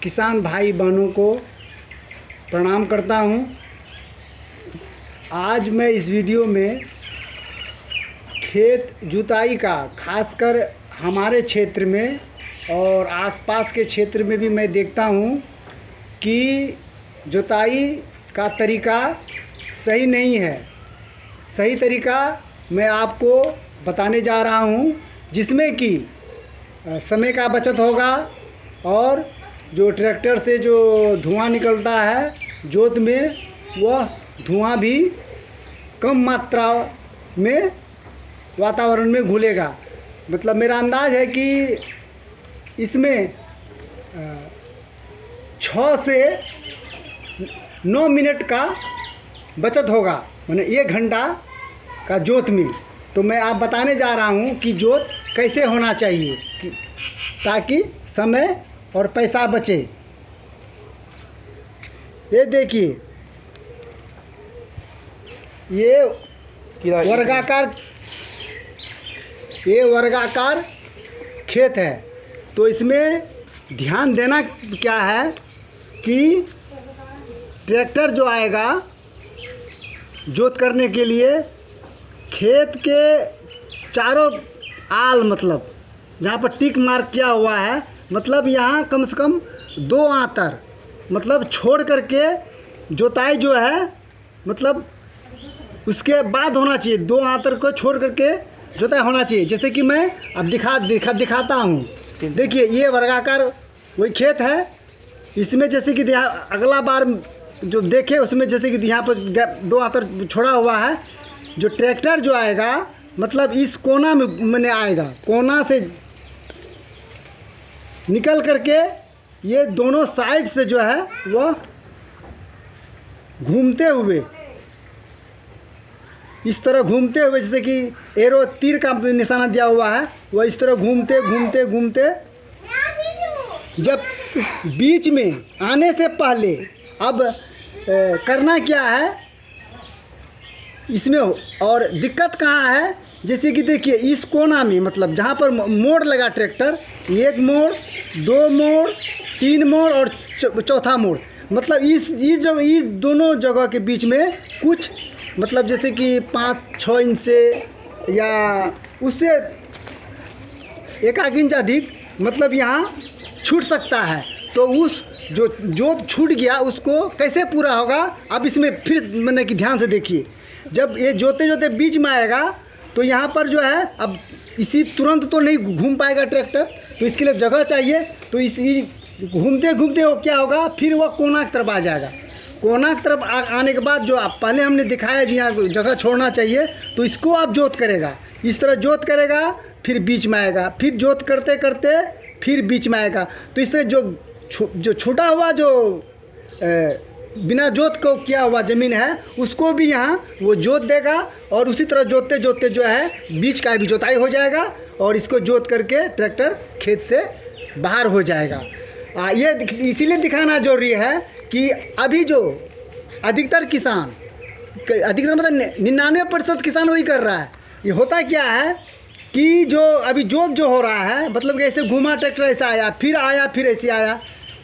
किसान भाई बहनों को प्रणाम करता हूं। आज मैं इस वीडियो में खेत जुताई का, खासकर हमारे क्षेत्र में और आसपास के क्षेत्र में भी मैं देखता हूं कि जुताई का तरीका सही नहीं है। सही तरीका मैं आपको बताने जा रहा हूं, जिसमें कि समय का बचत होगा और जो ट्रैक्टर से जो धुआं निकलता है जोत में, वह धुआं भी कम मात्रा में वातावरण में घुलेगा। मतलब मेरा अंदाज़ है कि इसमें 6 से 9 मिनट का बचत होगा, माने 1 घंटा का जोत में। तो मैं आप बताने जा रहा हूँ कि जोत कैसे होना चाहिए ताकि समय और पैसा बचे। ये देखिए, ये वर्गाकार खेत है। तो इसमें ध्यान देना क्या है कि ट्रैक्टर जो आएगा जोत करने के लिए, खेत के चारों आल, मतलब जहाँ पर टिक मार्क किया हुआ है, मतलब यहाँ कम से कम 2 आंतर मतलब छोड़ करके जोताई जो है, मतलब उसके बाद होना चाहिए। 2 आंतर को छोड़ करके जोताई होना चाहिए। जैसे कि मैं अब दिखाता हूँ। देखिए, ये वर्गाकार वही खेत है। इसमें जैसे कि अगला बार जो देखे उसमें जैसे कि यहाँ पर 2 आंतर छोड़ा हुआ है। जो ट्रैक्टर जो आएगा, मतलब इस कोना में मैंने आएगा, कोना से निकल करके ये दोनों साइड से जो है वह घूमते हुए, इस तरह घूमते हुए, जैसे कि एरो तीर का निशाना दिया हुआ है, वह इस तरह घूमते घूमते घूमते जब बीच में आने से पहले अब करना क्या है इसमें। और दिक्कत कहाँ है, जैसे कि देखिए इस कोना में, मतलब जहाँ पर मोड़ लगा ट्रैक्टर, 1 मोड़, 2 मोड़, 3 मोड़ और चौथा मोड़, मतलब इस दोनों जगह के बीच में कुछ, मतलब जैसे कि 5-6 इंच से या उससे 1 इंच अधिक, मतलब यहाँ छूट सकता है। तो उस जो छूट गया उसको कैसे पूरा होगा, अब इसमें फिर मैंने कि ध्यान से देखिए। जब ये जोते बीच में आएगा तो यहाँ पर जो है, अब इसी तुरंत तो नहीं घूम पाएगा ट्रैक्टर, तो इसके लिए जगह चाहिए। तो इसी घूमते घूमते वो क्या होगा, फिर वह कोना की तरफ आ जाएगा। कोना की तरफ आने के बाद जो आप पहले हमने दिखाया जी, यहाँ जगह छोड़ना चाहिए, तो इसको आप जोत करेगा, इस तरह जोत करेगा, फिर बीच में आएगा, फिर जोत करते करते फिर बीच में आएगा। तो इससे जो छूटा हुआ, जो बिना जोत को किया हुआ ज़मीन है, उसको भी यहाँ वो जोत देगा। और उसी तरह जोतते जोतते जो है बीच का भी जोताई हो जाएगा और इसको जोत करके ट्रैक्टर खेत से बाहर हो जाएगा। ये इसीलिए दिखाना जरूरी है कि अभी जो अधिकतर किसान, अधिकतर मतलब 99% किसान वही कर रहा है। ये होता क्या है कि जो अभी जोत जो हो रहा है, मतलब कि ऐसे घुमा ट्रैक्टर, ऐसा आया फिर ऐसे आया,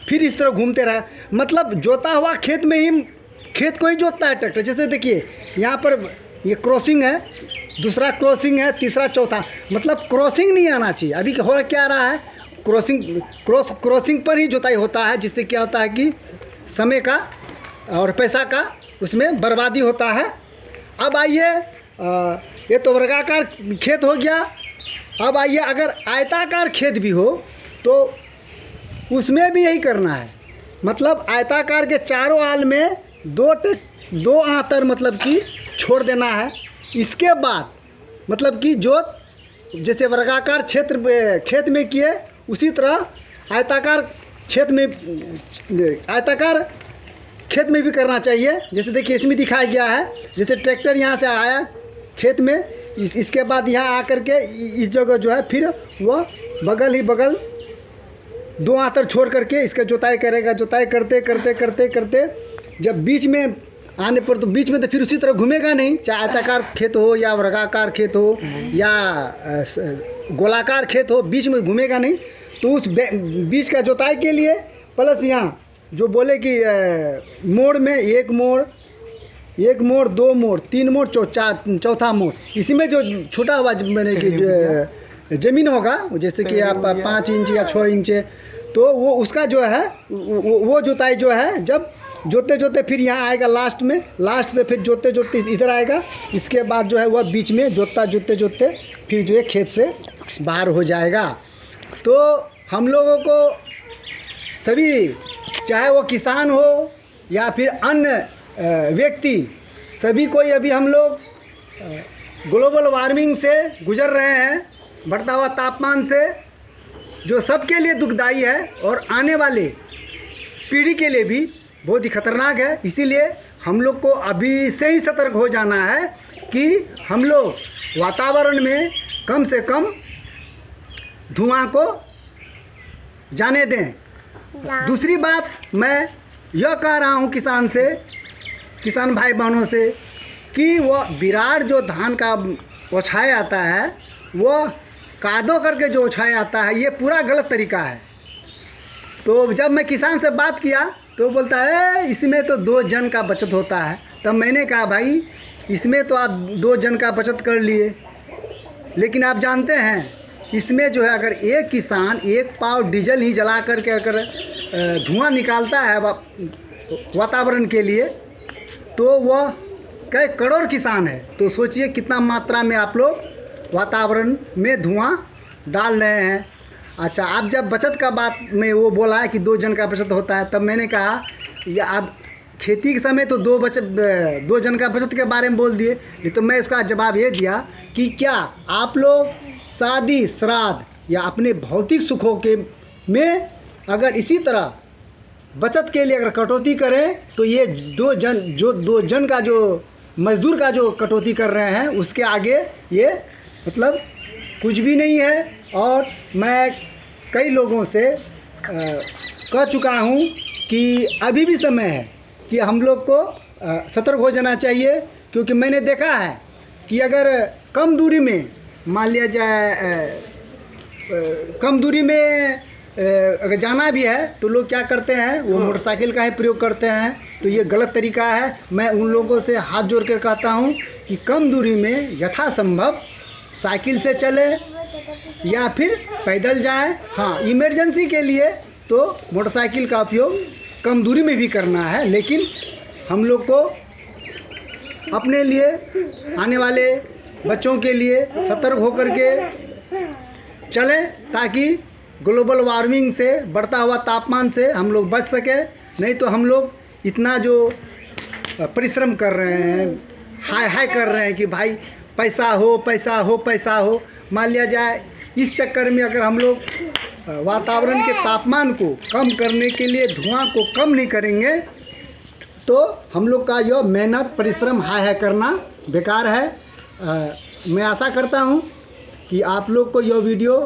फिर इस तरह घूमते रहा, मतलब जोता हुआ खेत में ही खेत को ही जोतता है ट्रैक्टर। जैसे देखिए यहाँ पर ये क्रॉसिंग है, दूसरा क्रॉसिंग है, तीसरा चौथा, मतलब क्रॉसिंग नहीं आना चाहिए। अभी हो क्या रहा है, क्रॉसिंग पर ही जोताई होता है, जिससे क्या होता है कि समय का और पैसा का उसमें बर्बादी होता है। अब आइए, ये तो वर्गाकार खेत हो गया। अब आइए, अगर आयताकार खेत भी हो तो उसमें भी यही करना है। मतलब आयताकार के चारों आल में 2 आंतर मतलब कि छोड़ देना है। इसके बाद मतलब कि जोत जैसे वर्गाकार खेत में किए, उसी तरह आयताकार खेत में भी करना चाहिए। जैसे देखिए इसमें दिखाया गया है, जैसे ट्रैक्टर यहाँ से आया खेत में, इसके बाद यहाँ आकर के इस जगह जो है फिर वह बगल ही बगल 2 आंतर छोड़ करके इसका जोताई करेगा। जोताई करते करते करते करते जब बीच में आने पर, तो बीच में तो फिर उसी तरह घूमेगा नहीं, चाहे आयताकार खेत हो या वर्गाकार खेत हो या गोलाकार खेत हो, बीच में घूमेगा नहीं। तो उस बीच का जोताई के लिए प्लस यहाँ जो बोले कि मोड़ में एक मोड़ 2 मोड़ 3 मोड़ चौथा मोड़, इसी में जो छोटा हुआ मैंने कि ज़मीन होगा जैसे कि आप 5 इंच या 6 इंच, तो वो उसका जो है वो जुताई जो है जब जोते फिर यहाँ आएगा लास्ट से फिर जोते इधर आएगा, इसके बाद जो है वह बीच में जोते फिर जो है खेत से बाहर हो जाएगा। तो हम लोगों को सभी, चाहे वो किसान हो या फिर अन्य व्यक्ति, सभी कोई अभी हम लोग ग्लोबल वार्मिंग से गुजर रहे हैं, बढ़ता हुआ तापमान से, जो सबके लिए दुखदाई है और आने वाले पीढ़ी के लिए भी बहुत ही खतरनाक है। इसीलिए हम लोग को अभी से ही सतर्क हो जाना है कि हम लोग वातावरण में कम से कम धुआं को जाने दें। दूसरी बात मैं यह कह रहा हूँ किसान भाई बहनों से कि वह बिराड़ जो धान का ओछाया आता है, वह कादो करके जो ओछाया आता है, ये पूरा गलत तरीका है। तो जब मैं किसान से बात किया तो बोलता है इसमें तो 2 जन का बचत होता है। तब मैंने कहा भाई इसमें तो आप 2 जन का बचत कर लिए, लेकिन आप जानते हैं इसमें जो है अगर एक किसान 1 पाव डीजल ही जला करके अगर धुआं निकालता है वातावरण के लिए, तो वह कई करोड़ किसान है। तो सोचिए कितना मात्रा में आप लोग वातावरण में धुआं डाल रहे हैं। अच्छा, आप जब बचत का बात में वो बोला है कि 2 जन का बचत होता है, तब मैंने कहा या आप खेती के समय तो 2 जन का बचत के बारे में बोल दिए, तो मैं उसका जवाब ये दिया कि क्या आप लोग शादी श्राद्ध या अपने भौतिक सुखों के में अगर इसी तरह बचत के लिए अगर कटौती करें, तो ये 2 जन का जो मजदूर का जो कटौती कर रहे हैं उसके आगे ये मतलब कुछ भी नहीं है। और मैं कई लोगों से कह चुका हूँ कि अभी भी समय है कि हम लोग को सतर्क हो जाना चाहिए, क्योंकि मैंने देखा है कि अगर कम दूरी में मान लिया जाए कम दूरी में अगर जाना भी है तो लोग क्या करते हैं, वो मोटरसाइकिल का ही प्रयोग करते हैं। तो ये गलत तरीका है। मैं उन लोगों से हाथ जोड़ कर कहता हूँ कि कम दूरी में यथासंभव साइकिल से चले या फिर पैदल जाएं। हाँ, इमरजेंसी के लिए तो मोटरसाइकिल का उपयोग कम दूरी में भी करना है, लेकिन हम लोग को अपने लिए, आने वाले बच्चों के लिए सतर्क होकर के चलें, ताकि ग्लोबल वार्मिंग से, बढ़ता हुआ तापमान से हम लोग बच सके। नहीं तो हम लोग इतना जो परिश्रम कर रहे हैं, हाय कर रहे हैं कि भाई पैसा हो, मान लिया जाए इस चक्कर में अगर हम लोग वातावरण के तापमान को कम करने के लिए धुआं को कम नहीं करेंगे, तो हम लोग का यह मेहनत परिश्रम हाय करना बेकार है। मैं आशा करता हूँ कि आप लोग को यह वीडियो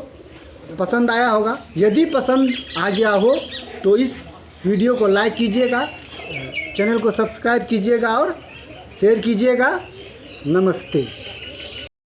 पसंद आया होगा। यदि पसंद आ गया हो तो इस वीडियो को लाइक कीजिएगा, चैनल को सब्सक्राइब कीजिएगा और शेयर कीजिएगा। नमस्ते।